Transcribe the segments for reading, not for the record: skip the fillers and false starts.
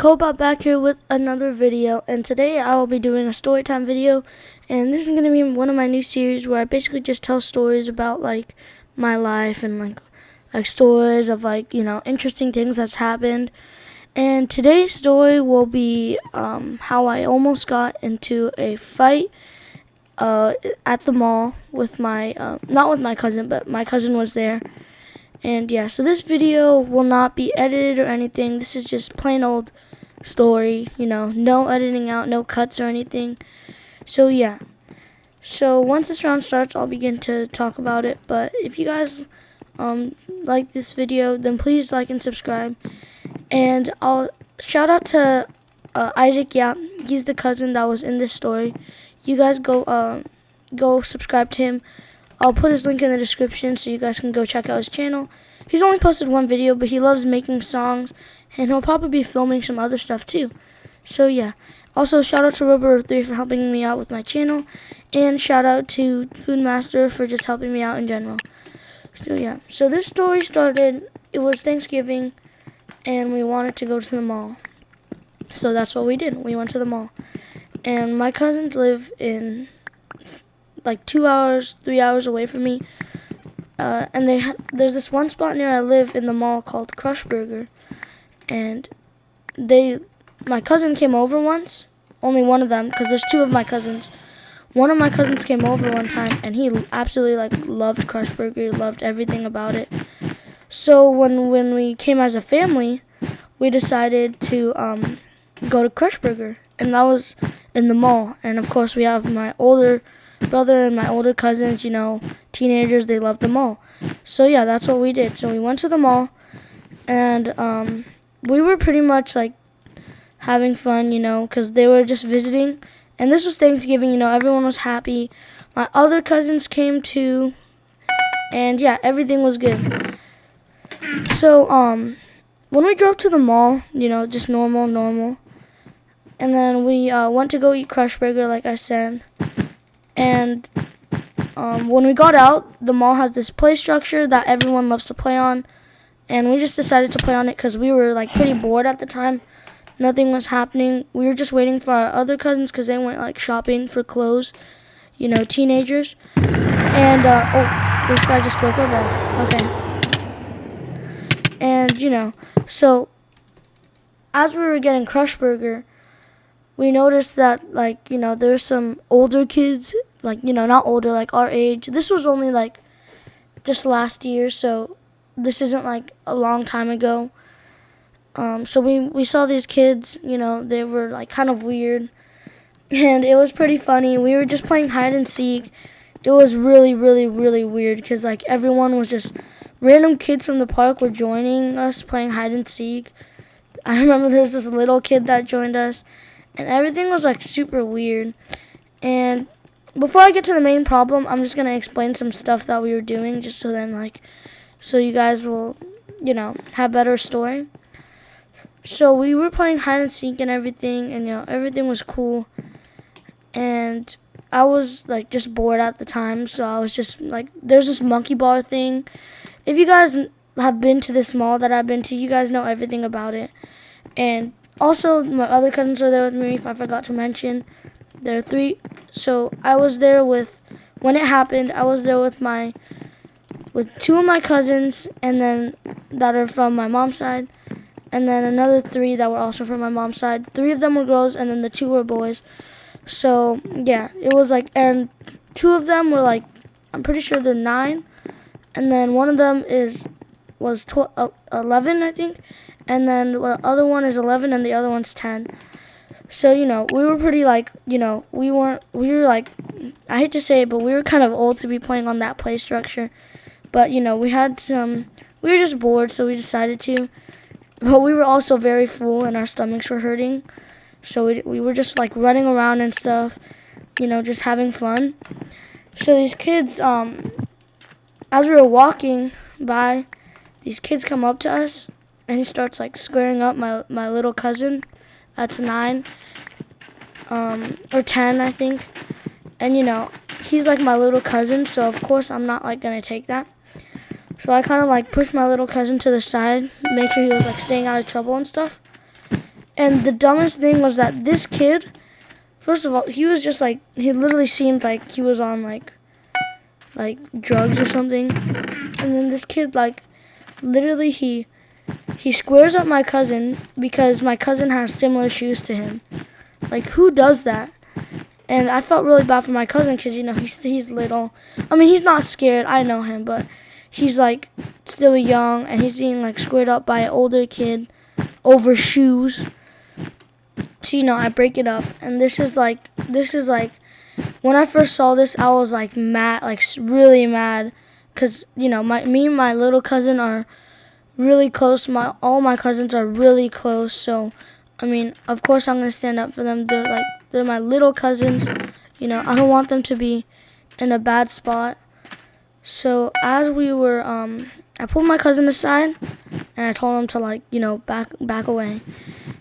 Cobot back here with another video, and today I will be doing a story time video, and this is going to be one of my new series where I basically just tell stories about like my life and like stories of interesting things that's happened. And today's story will be how I almost got into a fight at the mall with my not with my cousin, but my cousin was there. And yeah, so this video will not be edited or anything. This is just plain old story, no editing out, no cuts or anything. So yeah. So once this round starts, I'll begin to talk about it. But if you guys like this video, then please like and subscribe. And I'll shout out to Isaac. Yeah, he's the cousin that was in this story. You guys go subscribe to him. I'll put his link in the description so you guys can go check out his channel. He's only posted one video, but he loves making songs, and he'll probably be filming some other stuff too. So yeah. Also, shout out to Rubber3 for helping me out with my channel, and shout out to Foodmaster for just helping me out in general. So yeah. So this story started, it was Thanksgiving, and we wanted to go to the mall. So that's what we did. We went to the mall. And my cousins live in like 2 hours, 3 hours away from me. And there's this one spot near I live in the mall called Crush Burger. And my cousin came over once. Only one of them, because there's two of my cousins. One of my cousins came over one time, and he absolutely loved Crush Burger, loved everything about it. So when we came as a family, we decided to go to Crush Burger, and that was in the mall. And of course, we have my older brother and my older cousins, teenagers, they love the mall. So yeah, that's what we did. So we went to the mall, and we were pretty much having fun, because they were just visiting. And this was Thanksgiving, everyone was happy. My other cousins came too, and yeah, everything was good. So when we drove to the mall, just normal. And then we went to go eat Crush Burger, like I said. And when we got out, the mall has this play structure that everyone loves to play on. And we just decided to play on it because we were pretty bored at the time. Nothing was happening. We were just waiting for our other cousins because they went shopping for clothes, teenagers. And oh, this guy just broke our bed. Okay. And so as we were getting Crush Burger, we noticed that there's some older kids, not older, our age. This was only just last year, so this isn't a long time ago. So we saw these kids, they were kind of weird, and it was pretty funny. We were just playing hide and seek. It was really weird because everyone was just random kids from the park were joining us playing hide and seek. I remember there was this little kid that joined us. And everything was super weird. And before I get to the main problem, I'm just gonna explain some stuff that we were doing, just so then so you guys will, have better story. So we were playing hide and seek and everything, and everything was cool. And I was just bored at the time, so I was just there's this monkey bar thing. If you guys have been to this mall that I've been to, you guys know everything about it. And also, my other cousins were there with me, if I forgot to mention. There are three. So I was there when it happened, I was there with two of my cousins, and then that are from my mom's side, and then another three that were also from my mom's side. 3 of them were girls, and then the 2 were boys. So yeah, it was and 2 of them were I'm pretty sure they're 9, and then one of them was 11, I think. And then the other one is 11 and the other one's 10. So, we were pretty we were I hate to say it, but we were kind of old to be playing on that play structure. But, we were just bored, so we decided to. But we were also very full and our stomachs were hurting. So we were just running around and stuff, just having fun. So these kids, as we were walking by, these kids come up to us. And he starts squaring up my little cousin. That's 9. Or 10, I think. And he's my little cousin, so of course I'm not gonna take that. So I kind of pushed my little cousin to the side, make sure he was staying out of trouble and stuff. And the dumbest thing was that this kid, first of all, he was just like, he literally seemed like he was on like drugs or something. And then this kid, like, literally he squares up my cousin because my cousin has similar shoes to him. Like, who does that? And I felt really bad for my cousin because, you know, he's little. I mean, he's not scared. I know him, but he's like still young, and he's being like squared up by an older kid over shoes. So, you know, I break it up, and this is like when I first saw this, I was like mad, like really mad, because, you know, me and my little cousin are really close. All my cousins are really close, so I mean, of course I'm gonna stand up for them. They're my little cousins. You know, I don't want them to be in a bad spot. So as we were, I pulled my cousin aside, and I told him to, like, you know, back away.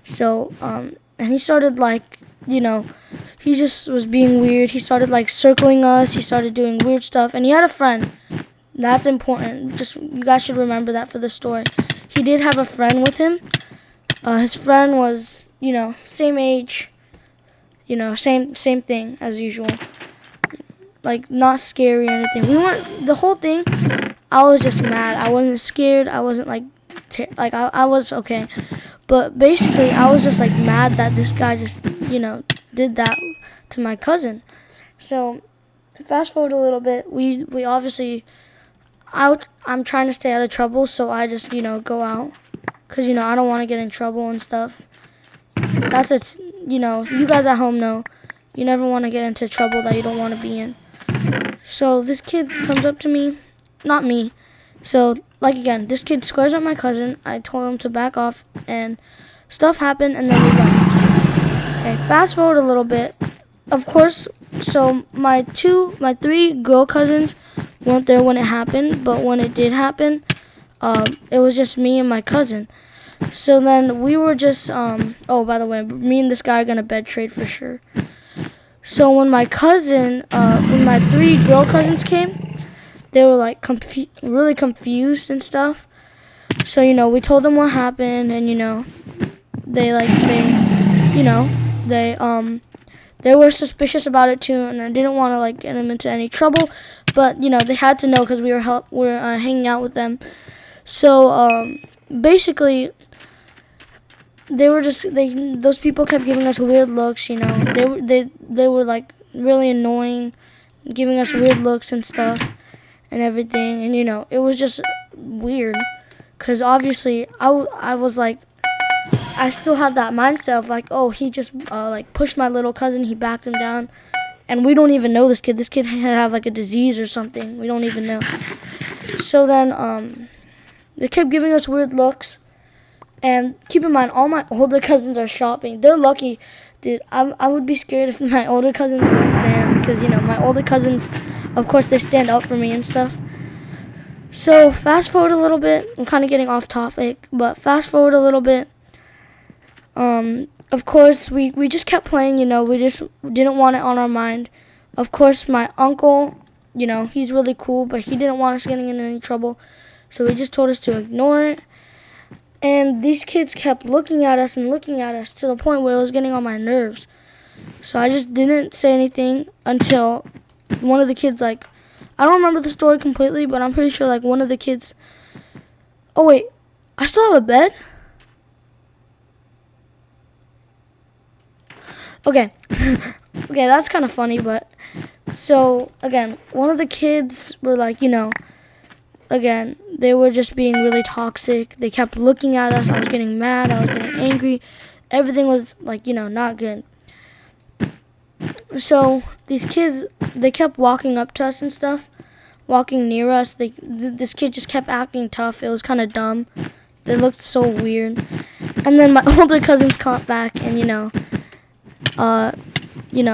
So and he started, like, you know, he just was being weird. He started like circling us. He started doing weird stuff, and he had a friend. That's important. Just, you guys should remember that for the story. He did have a friend with him. His friend was, you know, same age, you know, same thing as usual. Like, not scary or anything. We weren't, the whole thing, I was just mad. I wasn't scared. I wasn't like, I was okay. But basically, I was just like mad that this guy just, you know, did that to my cousin. So, fast forward a little bit, we obviously, I'm trying to stay out of trouble, so I just, you know, go out. Because, you know, I don't want to get in trouble and stuff. That's it, you know, you guys at home know, you never want to get into trouble that you don't want to be in. So this kid comes up to me, not me. So, like, again, this kid squares up my cousin. I told him to back off, and stuff happened, and then we left. Okay, fast forward a little bit. Of course, so my 3 girl cousins weren't there when it happened, but when it did happen, it was just me and my cousin. So then we were just, oh, by the way, me and this guy are gonna bed trade for sure. So when my 3 girl cousins came, they were like really confused and stuff. So, you know, we told them what happened, and, you know, they were suspicious about it too, and I didn't want to, like, get them into any trouble, but, you know, they had to know because we were hanging out with them. So basically, those people kept giving us weird looks. You know, they were like really annoying, giving us weird looks and stuff and everything, and, you know, it was just weird. Because obviously, I was like, I still had that mindset of like, oh, he just like pushed my little cousin, he backed him down, and we don't even know this kid. This kid had like a disease or something. We don't even know. So then they kept giving us weird looks, and keep in mind, all my older cousins are shopping. They're lucky, dude. I would be scared if my older cousins weren't there, because, you know, my older cousins, of course, they stand up for me and stuff. So fast forward a little bit. I'm kind of getting off topic, but fast forward a little bit. Of course, we just kept playing, you know, we just didn't want it on our mind. Of course, my uncle, you know, he's really cool, but he didn't want us getting in any trouble, so he just told us to ignore it. And these kids kept looking at us and looking at us to the point where it was getting on my nerves. So I just didn't say anything until one of the kids, like, I don't remember the story completely, but I'm pretty sure, like, one of the kids, oh wait, I still have a bed? Okay. Okay, that's kind of funny, but so again, one of the kids were like, you know, again, they were just being really toxic. They kept looking at us. I was getting mad. I was getting angry. Everything was, like, you know, not good. So these kids, they kept walking up to us and stuff, walking near us. This kid just kept acting tough. It was kind of dumb. They looked so weird. And then my older cousins caught back, and, you know,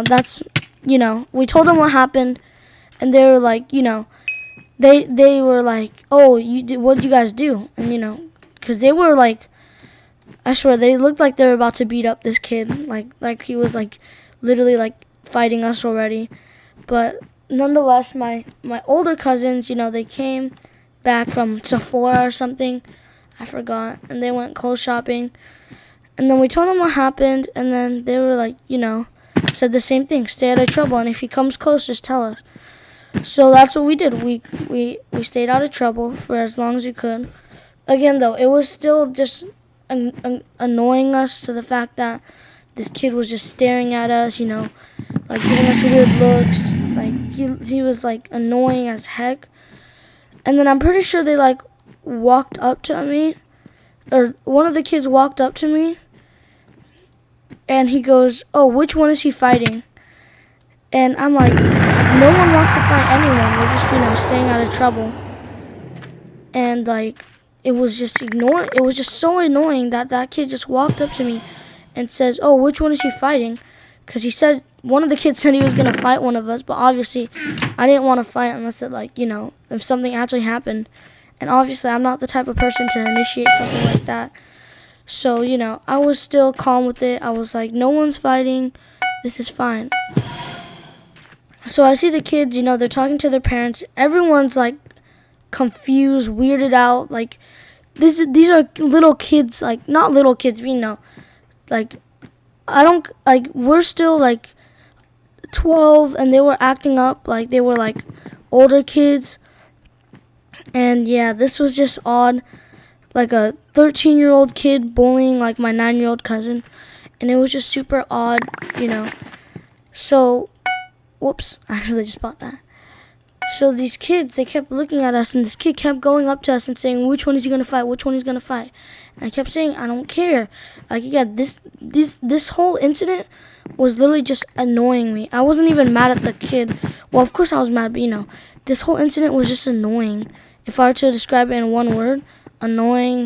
that's, you know, we told them what happened, and they were like, you know, they were like, oh, what did you guys do? And, you know, because they were like, I swear, they looked like they were about to beat up this kid, like he was, like, literally, like, fighting us already. But nonetheless, my older cousins, you know, they came back from Sephora or something, I forgot, and they went clothes shopping. And then we told them what happened, and then they were like, said the same thing, stay out of trouble, and if he comes close, just tell us. So that's what we did. We stayed out of trouble for as long as we could. Again, though, it was still just annoying us to the fact that this kid was just staring at us, like giving us weird looks. Like he was like annoying as heck. And then I'm pretty sure they like walked up to me, or one of the kids walked up to me, and he goes, "Oh, which one is he fighting?" And I'm like, no one wants to fight anyone. We're just, staying out of trouble. And like, it was just so annoying that that kid just walked up to me and says, "Oh, which one is he fighting?" Because he said, one of the kids said he was going to fight one of us, but obviously I didn't want to fight unless it like, if something actually happened. And obviously I'm not the type of person to initiate something like that. So, I was still calm with it. I was like, no one's fighting. This is fine. So I see the kids, they're talking to their parents. Everyone's like confused, weirded out. Like these are little kids, like not little kids, like we're still like 12, and they were acting up like they were like older kids. And yeah, this was just odd. Like a 13-year-old kid bullying like my 9-year-old cousin, and it was just super odd, So whoops, I actually just bought that. So these kids, they kept looking at us, and this kid kept going up to us and saying, which one is he going to fight? Which one is going to fight? And I kept saying, I don't care. Like, yeah, this whole incident was literally just annoying me. I wasn't even mad at the kid. Well, of course I was mad, but, this whole incident was just annoying. If I were to describe it in one word, annoying,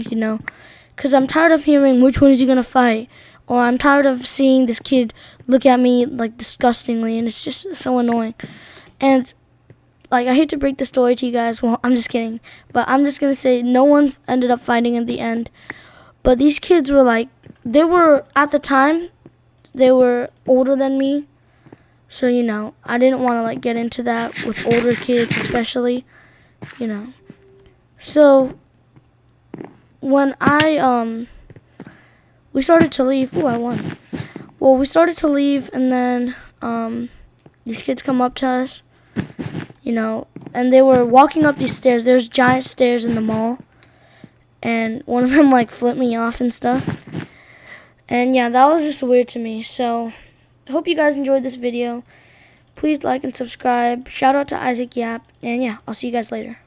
because I'm tired of hearing which one is he going to fight. Or I'm tired of seeing this kid look at me like disgustingly, and it's just so annoying. And like, I hate to break the story to you guys. Well, I'm just kidding. But I'm just going to say no one ended up fighting in the end. But these kids were like, at the time, they were older than me. So, I didn't want to like get into that with older kids especially, So when we started to leave. Ooh, I won. Well, we started to leave, and then these kids come up to us, and they were walking up these stairs. There's giant stairs in the mall, and one of them like flipped me off and stuff. And yeah, that was just weird to me. So I hope you guys enjoyed this video. Please like and subscribe. Shout out to Isaac Yap, and yeah, I'll see you guys later.